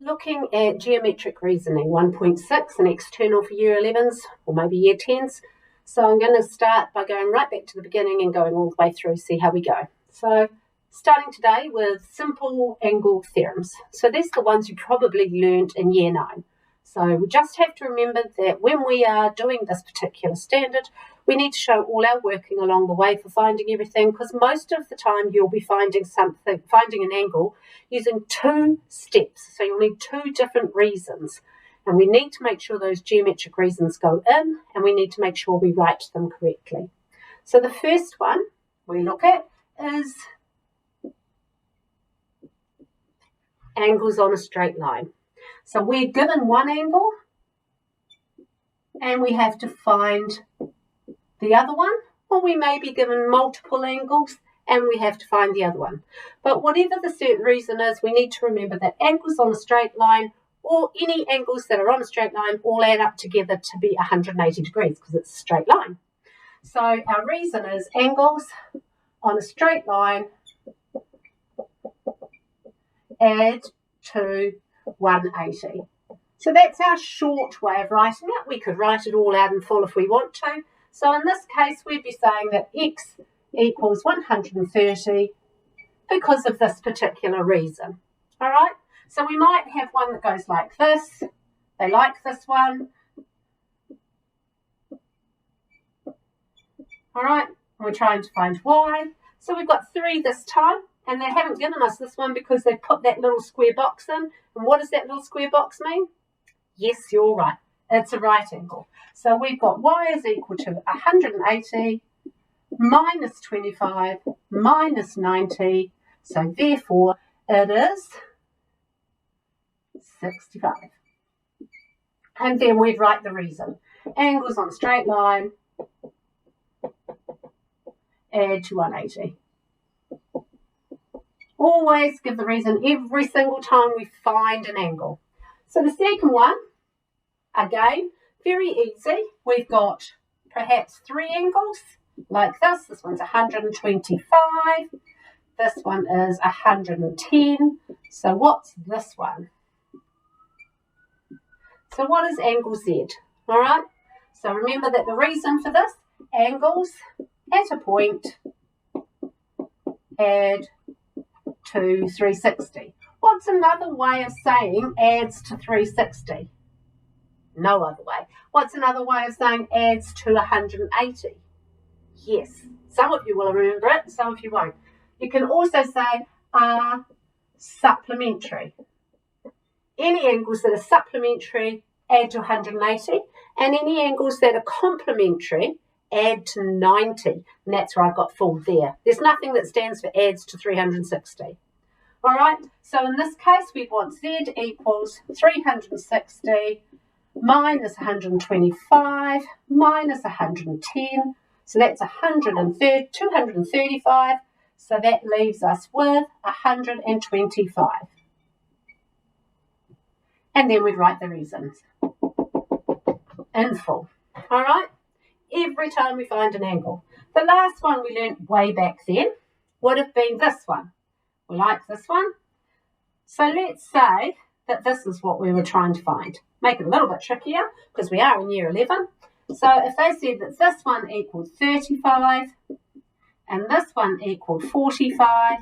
Looking at geometric reasoning 1.6, an external for year 11s or maybe year 10s. So I'm going to start by going right back to the beginning and going all the way through, see how we go. So starting today with simple angle theorems. So these are the ones you probably learned in year 9. So we just have to remember that when we are doing this particular standard, we need to show all our working along the way for finding everything, because most of the time you'll be finding an angle using 2 steps. So you'll need 2 different reasons. And we need to make sure those geometric reasons go in, and we need to make sure we write them correctly. So the first one we look at is angles on a straight line. So we're given one angle and we have to find the other one, or we may be given multiple angles and we have to find the other one. But whatever the certain reason is, we need to remember that angles on a straight line, or any angles that are on a straight line, all add up together to be 180 degrees because it's a straight line. So our reason is angles on a straight line add to 180. So that's our short way of writing it. We could write it all out in full if we want to. So in this case, we'd be saying that x equals 130 because of this particular reason. All right? So we might have one that goes like this. They like this one. All right? And we're trying to find y. So we've got 3 this time. And they haven't given us this one because they put that little square box in. And what does that little square box mean? Yes, you're right. It's a right angle. So we've got y is equal to 180 minus 25 minus 90. So therefore, it is 65. And then we'd write the reason. Angles on a straight line add to 180. Always give the reason every single time we find an angle. So the second one, again, very easy. We've got perhaps 3 angles like this. This one's 125. This one is 110. So what's this one? So what is angle Z? All right. So remember that the reason for this, angles at a point add to 360. What's another way of saying adds to 360? No other way. What's another way of saying adds to 180? Yes, some of you will remember it, some of you won't. You can also say are supplementary. Any angles that are supplementary add to 180, and any angles that are complementary add to 90, and that's where I've got full there. There's nothing that stands for adds to 360. All right, so in this case, we want Z equals 360 minus 125 minus 110. So that's 235. So that leaves us with 125. And then we'd write the reasons in full. All right, every time we find an angle. The last one we learned way back then would have been this one. We like this one. So let's say that this is what we were trying to find. Make it a little bit trickier because we are in year 11. So if they said that this one equaled 35 and this one equaled 45,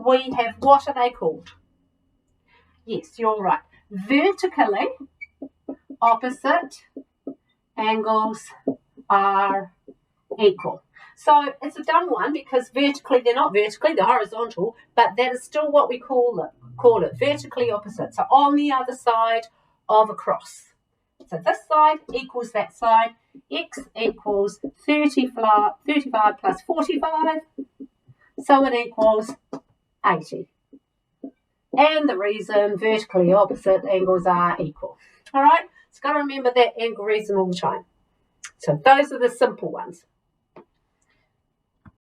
we have, what are they called? Yes, you're right. Vertically opposite angles are equal. So it's a dumb one because vertically, they're not vertically, they're horizontal, but that is still what we call it, vertically opposite. So on the other side of a cross. So this side equals that side. X equals 35 plus 45. So it equals 80. And the reason vertically opposite angles are equal. All right, so got to remember that angle reason all the time. So those are the simple ones.